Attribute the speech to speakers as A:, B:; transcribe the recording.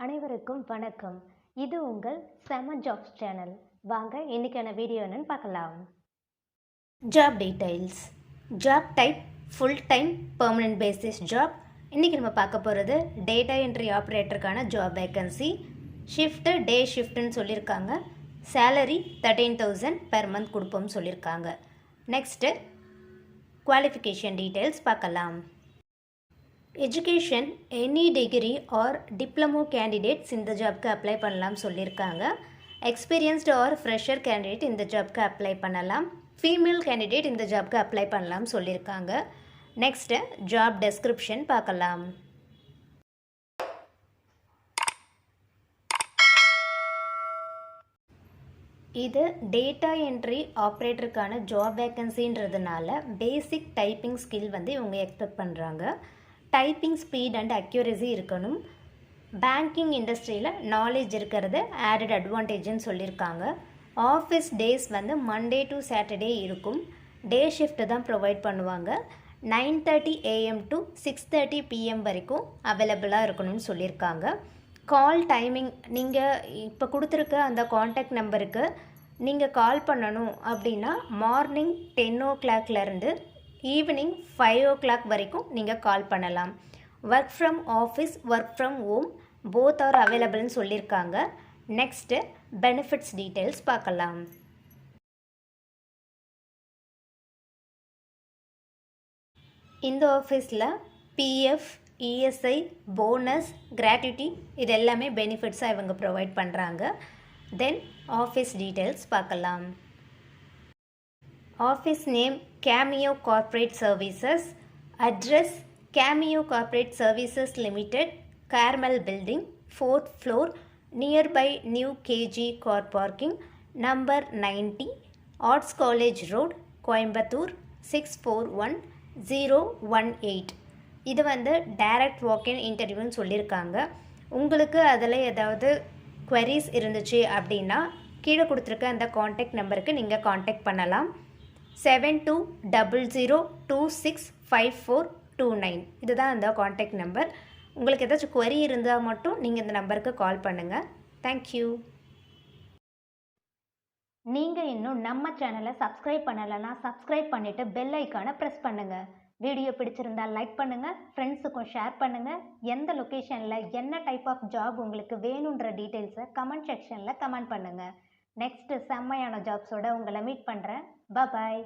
A: அனைவருக்கும் வணக்கம். இது உங்கள் செம ஜாப்ஸ் சேனல். வாங்க இன்னைக்கான வீடியோ என்னன்னு பார்க்கலாம். Job details. Job type full time permanent basis job. இன்றைக்கி நம்ம பார்க்க போகிறது டேட்டா என்ட்ரி ஆப்ரேட்டருக்கான ஜாப் வேக்கன்சி. ஷிஃப்ட்டு டே ஷிஃப்ட்டுன்னு சொல்லியிருக்காங்க. சேலரி 13,000 பெர் மந்த் கொடுப்போம்னு சொல்லியிருக்காங்க. நெக்ஸ்ட்டு குவாலிஃபிகேஷன் டீட்டெயில்ஸ் பார்க்கலாம். Education any degree or diploma candidates இந்த ஜாப்க்கு அப்ளை பண்ணலாம் சொல்லியிருக்காங்க. எக்ஸ்பீரியன்ஸ்டு ஆர் ஃப்ரெஷர் கேண்டிடேட் இந்த ஜாப்க்கு அப்ளை பண்ணலாம். ஃபீமேல் கேண்டிடேட் இந்த ஜாப்க்கு அப்ளை பண்ணலாம் சொல்லியிருக்காங்க. நெக்ஸ்ட்டு ஜாப் டெஸ்கிரிப்ஷன் பார்க்கலாம். இது டேட்டா என்ட்ரி ஆப்ரேட்டருக்கான ஜாப் வேக்கன்சின்றதுனால பேசிக் டைப்பிங் ஸ்கில் இவங்க எக்ஸ்பெக்ட் பண்ணுறாங்க. டைப்பிங் ஸ்பீட் அண்ட் அக்யூரசி இருக்கணும். பேங்கிங் இண்டஸ்ட்ரியில் நாலேஜ் இருக்கிறது ஆடட் அட்வான்டேஜ்னு சொல்லியிருக்காங்க. Office days Monday to Saturday இருக்கும். டே ஷிஃப்ட் தான் ப்ரொவைட் பண்ணுவாங்க. 9:30 AM டு 6:30 PM வரைக்கும் அவைலபிளாக இருக்கணும்னு சொல்லியிருக்காங்க. கால் டைமிங் நீங்கள் இப்போ கொடுத்துருக்க அந்த காண்டாக்ட் நம்பருக்கு நீங்கள் கால் பண்ணணும் அப்படின்னா மார்னிங் 10 o'clockலேருந்து ஈவினிங் 5 o'clock வரைக்கும் நீங்கள் கால் பண்ணலாம். Work from office, work from home both are அவைலபிள்னு சொல்லியிருக்காங்க. நெக்ஸ்ட்டு பெனிஃபிட்ஸ் டீட்டெயில்ஸ் பார்க்கலாம். இந்த ஆஃபீஸில் பிஎஃப், இஎஸ்ஐ, போனஸ், கிராட்யுட்டி இது எல்லாமே பெனிஃபிட்ஸாக இவங்க ப்ரொவைட் பண்ணுறாங்க. தென் ஆஃபீஸ் டீட்டெயில்ஸ் பார்க்கலாம். Office name Cameo Corporate Services. Address Cameo Corporate Services Limited, Carmel Building, 4th floor, nearby New KG Car Parking, number 90, Arts College Road, Coimbatore, 641018. இது direct வாக்-இன் இன்டர்வியூன்னு சொல்லியிருக்காங்க. உங்களுக்கு அதில் ஏதாவது queries இருந்துச்சு அப்படின்னா கீழே கொடுத்துருக்க அந்த காண்டாக்ட் நம்பருக்கு நீங்கள் காண்டாக்ட் பண்ணலாம். 7200265429 இதுதான் அந்த காண்டாக்ட் நம்பர். உங்களுக்கு ஏதாச்சும் query இருந்தால் மட்டும் நீங்கள் இந்த நம்பருக்கு கால் பண்ணுங்கள். தேங்க்யூ. நீங்கள் இன்னும் நம்ம சேனலை சப்ஸ்கிரைப் பண்ணலைன்னா சப்ஸ்கிரைப் பண்ணிவிட்டு பெல் ஐக்கானை ப்ரெஸ் பண்ணுங்கள். வீடியோ பிடிச்சிருந்தால் லைக் பண்ணுங்கள், ஃப்ரெண்ட்ஸுக்கும் ஷேர் பண்ணுங்கள். எந்த லொக்கேஷனில் என்ன டைப் ஆஃப் ஜாப் உங்களுக்கு வேணுன்ற டீட்டெயில்ஸை கமெண்ட் செக்ஷனில் கமெண்ட் பண்ணுங்கள். நெக்ஸ்ட்டு செம்மையான ஜாப்ஸோடு உங்களை மீட் பண்ணுறேன். பாய்.